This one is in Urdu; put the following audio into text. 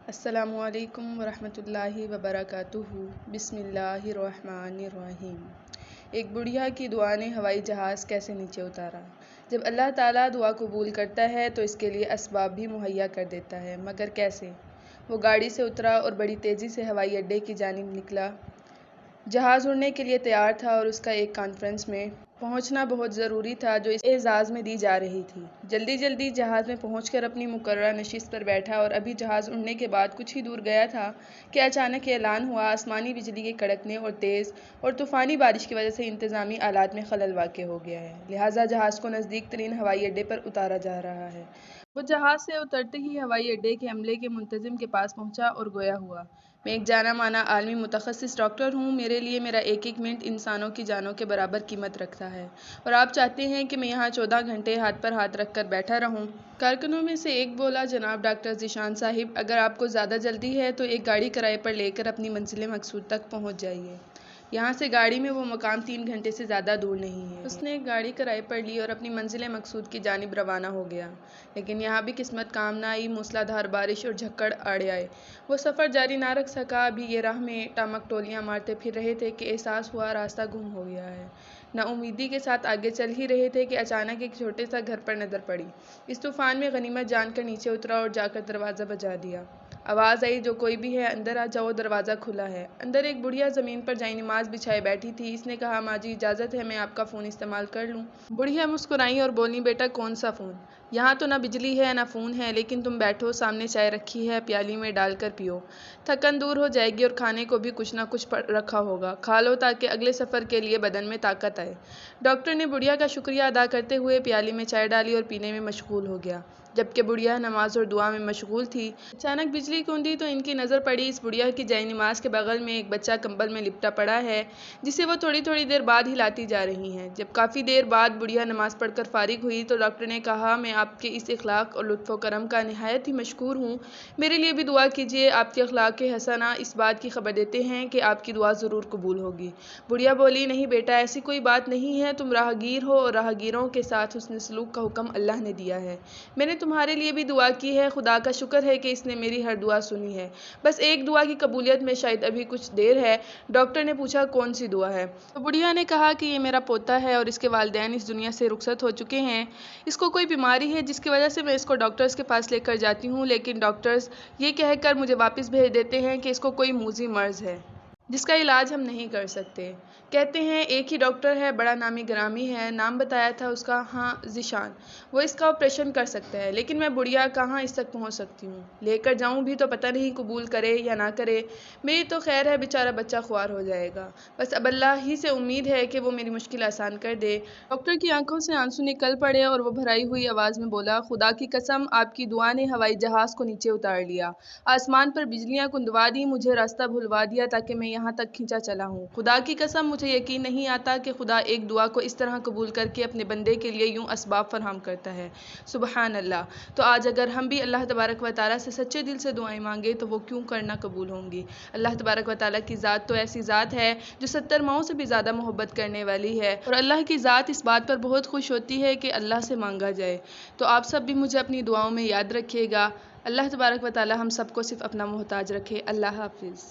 السلام علیکم ورحمۃ اللہ وبرکاتہ۔ بسم اللہ الرحمن الرحیم۔ ایک بڑھیا کی دعا نے ہوائی جہاز کیسے نیچے اتارا۔ جب اللہ تعالیٰ دعا قبول کرتا ہے تو اس کے لیے اسباب بھی مہیا کر دیتا ہے، مگر کیسے؟ وہ گاڑی سے اترا اور بڑی تیزی سے ہوائی اڈے کی جانب نکلا۔ جہاز اڑنے کے لیے تیار تھا اور اس کا ایک کانفرنس میں پہنچنا بہت ضروری تھا جو اس اعزاز میں دی جا رہی تھی۔ جلدی جلدی جہاز میں پہنچ کر اپنی مقررہ نشست پر بیٹھا اور ابھی جہاز اڑنے کے بعد کچھ ہی دور گیا تھا کہ اچانک اعلان ہوا، آسمانی بجلی کے کڑکنے اور تیز اور طوفانی بارش کی وجہ سے انتظامی آلات میں خلل واقع ہو گیا ہے، لہٰذا جہاز کو نزدیک ترین ہوائی اڈے پر اتارا جا رہا ہے۔ وہ جہاز سے اترتے ہی ہوائی اڈے کے عملے کے منتظم کے پاس پہنچا اور گویا ہوا، میں ایک جانا مانا عالمی متخصص ڈاکٹر ہوں، میرے لیے میرا ایک ایک منٹ انسانوں کی جانوں کے برابر قیمت رکھتا ہے، اور آپ چاہتے ہیں کہ میں یہاں 14 گھنٹے ہاتھ پر ہاتھ رکھ کر بیٹھا رہوں؟ کارکنوں میں سے ایک بولا، جناب ڈاکٹر ذیشان صاحب، اگر آپ کو زیادہ جلدی ہے تو ایک گاڑی کرائے پر لے کر اپنی منزل مقصود تک پہنچ جائیے۔ یہاں سے گاڑی میں وہ مقام 3 گھنٹے سے زیادہ دور نہیں ہے۔ اس نے ایک گاڑی کرائے پر لی اور اپنی منزل مقصود کی جانب روانہ ہو گیا، لیکن یہاں بھی قسمت کام نہ آئی، موسلا دھار بارش اور جھکڑ آڑے آئے۔ وہ سفر جاری نہ رکھ سکا، ابھی یہ راہ میں ٹامک ٹولیاں مارتے پھر رہے تھے کہ احساس ہوا راستہ گم ہو گیا ہے۔ نا امیدی کے ساتھ آگے چل ہی رہے تھے کہ اچانک ایک چھوٹے سا گھر پر نظر پڑی۔ اس طوفان میں غنیمت جان کر نیچے اترا اور جا کر دروازہ بجا دیا۔ آواز آئی، جو کوئی بھی ہے اندر آ جاؤ، دروازہ کھلا ہے۔ اندر ایک بڑھیا زمین پر جائے نماز بچھائے بیٹھی تھی۔ اس نے کہا، ماں جی اجازت ہے میں آپ کا فون استعمال کر لوں؟ بڑھیا مسکرائیں اور بولیں، بیٹا کون سا فون؟ یہاں تو نہ بجلی ہے نہ فون ہے، لیکن تم بیٹھو، سامنے چائے رکھی ہے، پیالی میں ڈال کر پیو، تھکن دور ہو جائے گی، اور کھانے کو بھی کچھ نہ کچھ رکھا ہوگا، کھا لو تاکہ اگلے سفر کے لیے بدن میں طاقت آئے۔ ڈاکٹر نے بڑھیا کا شکریہ ادا کرتے ہوئے پیالی میں چائے ڈالی اور پینے میں مشغول ہو گیا۔ جبکہ بڑھیا نماز اور دعا میں مشغول تھی، اچانک بجلی گھوندی تو ان کی نظر پڑی اس بڑھیا کی جائے نماز کے بغل میں ایک بچہ کمبل میں لپٹا پڑا ہے، جسے وہ تھوڑی تھوڑی دیر بعد ہلاتی جا رہی ہیں۔ جب کافی دیر بعد بڑھیا نماز پڑھ کر فارغ ہوئی تو ڈاکٹر نے کہا، میں آپ کے اس اخلاق اور لطف و کرم کا نہایت ہی مشکور ہوں، میرے لیے بھی دعا کیجیے، آپ کے اخلاق حسنہ اس بات کی خبر دیتے ہیں کہ آپ کی دعا ضرور قبول ہوگی۔ بڑھیا بولی، نہیں بیٹا، ایسی کوئی بات نہیں ہے، تم راہگیر ہو اور راہگیروں کے ساتھ حسن سلوک کا حکم اللہ نے دیا ہے، میں نے تمہارے لیے بھی دعا کی ہے، خدا کا شکر ہے کہ اس نے میری ہر دعا سنی ہے، بس ایک دعا کی قبولیت میں شاید ابھی کچھ دیر ہے۔ ڈاکٹر نے پوچھا، کون سی دعا ہے؟ تو بڑھیا نے کہا کہ یہ میرا پوتا ہے اور اس کے والدین اس دنیا سے رخصت ہو چکے ہیں، اس کو کوئی بیماری ہے جس کی وجہ سے میں اس کو ڈاکٹرز کے پاس لے کر جاتی ہوں، لیکن ڈاکٹرز یہ کہہ کر مجھے واپس بھیج دیتے ہیں کہ اس کو کوئی موذی مرض ہے جس کا علاج ہم نہیں کر سکتے۔ کہتے ہیں ایک ہی ڈاکٹر ہے، بڑا نامی گرامی ہے، نام بتایا تھا اس کا، ہاں ذیشان، وہ اس کا آپریشن کر سکتا ہے، لیکن میں بڑھیا کہاں اس تک پہنچ سکتی ہوں؟ لے کر جاؤں بھی تو پتہ نہیں قبول کرے یا نہ کرے، میری تو خیر ہے، بیچارہ بچہ خوار ہو جائے گا، بس اب اللہ ہی سے امید ہے کہ وہ میری مشکل آسان کر دے۔ ڈاکٹر کی آنکھوں سے آنسو نکل پڑے اور وہ بھرائی ہوئی آواز میں بولا، خدا کی قسم آپ کی دعا نے ہوائی جہاز کو نیچے اتار لیا، آسمان پر بجلیاں کندوا دی، مجھے راستہ بھلوا دیا تاکہ میں یہاں تک کھنچا چلا ہوں۔ خدا کی قسم مجھے یقین نہیں آتا کہ خدا ایک دعا کو اس طرح قبول کر کے اپنے بندے کے لیے یوں اسباب فراہم کرتا ہے، سبحان اللہ۔ تو آج اگر ہم بھی اللہ تبارک و تعالیٰ سے سچے دل سے دعائیں مانگے تو وہ کیوں کرنا قبول ہوں گی۔ اللہ تبارک و تعالیٰ کی ذات تو ایسی ذات ہے جو 70 ماؤں سے بھی زیادہ محبت کرنے والی ہے، اور اللہ کی ذات اس بات پر بہت خوش ہوتی ہے کہ اللہ سے مانگا جائے۔ تو آپ سب بھی مجھے اپنی دعاؤں میں یاد رکھیے گا۔ اللہ تبارک و تعالیٰ ہم سب کو صرف اپنا محتاج رکھے۔ اللہ حافظ۔